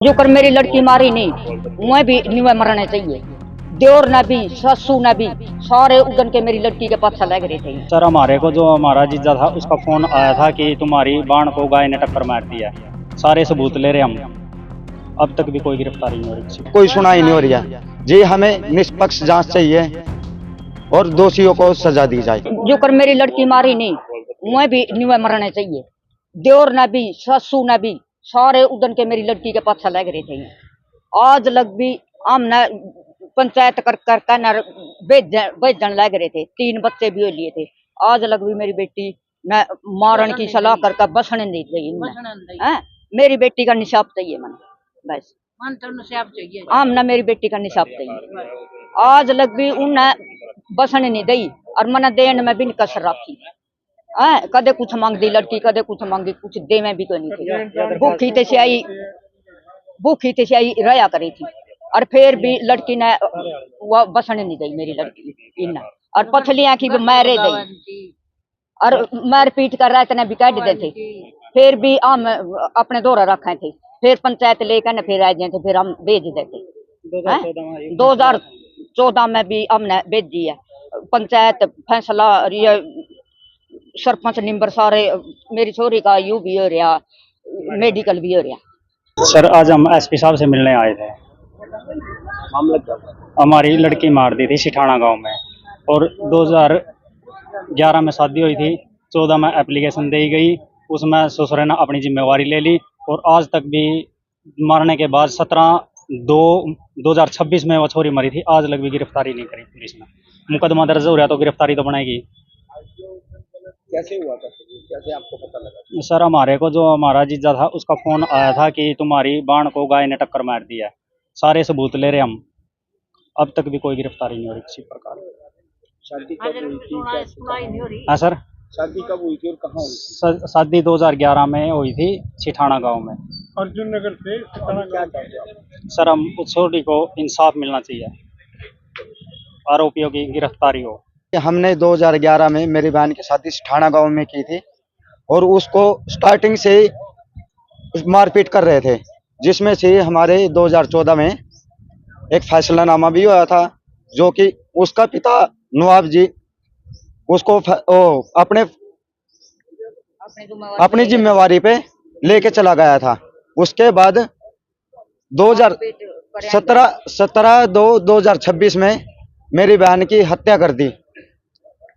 जो कर मेरी लड़की मारी नहीं, मैं भी निवे मरने चाहिए। देवर ने भी, ससु ने भी, सारे उदन के मेरी लड़की के पाछा लग रहे थे। सर हमारे को जो हमारा जीजा था उसका फोन आया था कि तुम्हारी बाण को गाय ने टक्कर मार दिया। सारे सबूत ले रहे हम, अब तक भी कोई गिरफ्तारी नहीं हो रही, कोई सुनाई नहीं हो रही है जी। हमें निष्पक्ष जांच चाहिए और दोषियों को सजा दी जाए। जो कर मेरी लड़की मारी नहीं, मैं भी निवे मरने चाहिए। देवर ने भी, ससु ने भी, सारे उदन के मेरी लड़की के पाछा लग रहे थे। आज लग भी हमने पंचायत कर भेजन लग रहे थे। 3 बच्चे भी लिए थे। आज लग भी मेरी बेटी ने मारन की सलाह करके बसने नहीं दी। मेरी बेटी का निशाब चाहिए मन, बस हमने मेरी बेटी का निशाब चाहिए। आज लग भी उन्हें बसने नहीं दी और मन देन में भी कसर रखी। कदे कुछ मांग दी लड़की, कदे कुछ मांगी, कुछ दे में भी कोई नहीं थी। भूखी ते आई रहा करी थी और फिर भी लड़की ने वो बसने नहीं दी मेरी लड़की इन्ना। और पथलियां की भी मारे दी और मार पीट कर रात ने भी काट देते। फिर भी हम अपने दौरा रखे थे। फिर पंचायत लेकर न फिर आ गए थे, फिर हम भेज देते। 2014 में भी हमने भेजी है। पंचायत फैसला सरपंच निम्बर सारे मेरी छोरी का यू भी हो रहा, मेडिकल भी हो रहा। सर आज हम एसपी साहब से मिलने आए थे। हमारी लड़की मार दी थी सिठाना गांव में और 2011 में शादी हुई थी। 14 में एप्लीकेशन दी गई, उसमें ससुर ने अपनी जिम्मेवारी ले ली और आज तक भी मारने के बाद 17/2/2026 में वो छोरी मरी थी। आज तक भी गिरफ्तारी नहीं करी पुलिस ने। मुकदमा दर्ज हो रहा तो गिरफ्तारी तो बनेगी। कैसे हुआ था? कैसे आपको पता लगा? सर हमारे को जो हमारा जीजा था उसका फोन आया था कि तुम्हारी बाण को गाय ने टक्कर मार दिया। सारे सबूत ले रहे हम, अब तक भी कोई गिरफ्तारी नहीं हो रही किसी प्रकार। शादी कब हुई थी? हाँ सर, शादी कब हुई थी और कहाँ हुई थी? शादी 2011 में हुई थी सिठाना गांव में। अर्जुन नगर से क्या चाहते हो? सर हम उस छोटी को इंसाफ मिलना चाहिए, आरोपियों की गिरफ्तारी हो। हमने 2011 में मेरी बहन की शादी ठाणा गांव में की थी और उसको स्टार्टिंग से ही मारपीट कर रहे थे, जिसमें से हमारे 2014 में एक फैसलानामा भी हुआ था, जो कि उसका पिता नवाब जी उसको अपनी जिम्मेवारी पे लेके चला गया था। उसके बाद 17/2/2026 में मेरी बहन की हत्या कर दी।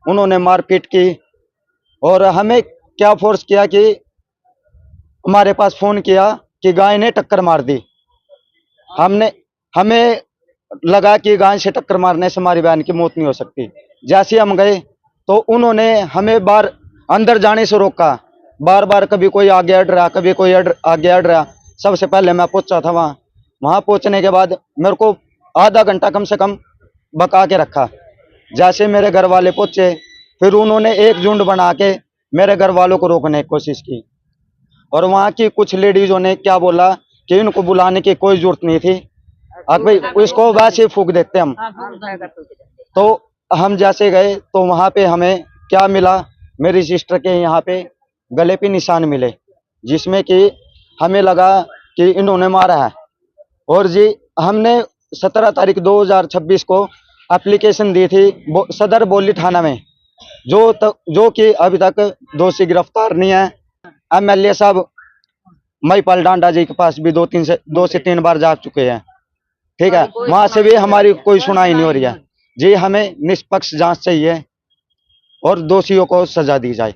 उन्होंने मारपीट की और हमें क्या फोर्स किया कि हमारे पास फोन किया कि गाय ने टक्कर मार दी। हमें लगा कि गाय से टक्कर मारने से हमारी बहन की मौत नहीं हो सकती। जैसे हम गए तो उन्होंने हमें बार अंदर जाने से रोका। बार बार कभी कोई आगे अड़ रहा, कभी कोई आगे अड़ रहा। सबसे पहले मैं पहुंचा था वहां पहुंचने के बाद मेरे को आधा घंटा कम से कम बका के रखा। जैसे मेरे घर वाले पहुंचे फिर उन्होंने एक झुंड बना के मेरे घर वालों को रोकने की कोशिश की और वहां की कुछ लेडीजों ने क्या बोला कि इनको बुलाने की कोई जरूरत नहीं थी, अब भाई इसको वैसे फूंक देते हम। तो हम जैसे गए तो वहां पे हमें क्या मिला, मेरी सिस्टर के यहाँ पे गले पे निशान मिले, जिसमें कि हमें लगा कि इन्होंने मारा है। और जी हमने 17 तारीख 2026 को एप्लीकेशन दी थी सदर बोली थाना में, जो कि अभी तक दोषी गिरफ्तार नहीं है। MLA साहब महिपाल डांडा जी के पास भी 2 से 3 बार जा चुके हैं, ठीक है। वहां से भी हमारी कोई सुनाई नहीं हो रही है जी। हमें निष्पक्ष जांच चाहिए और दोषियों को सजा दी जाए।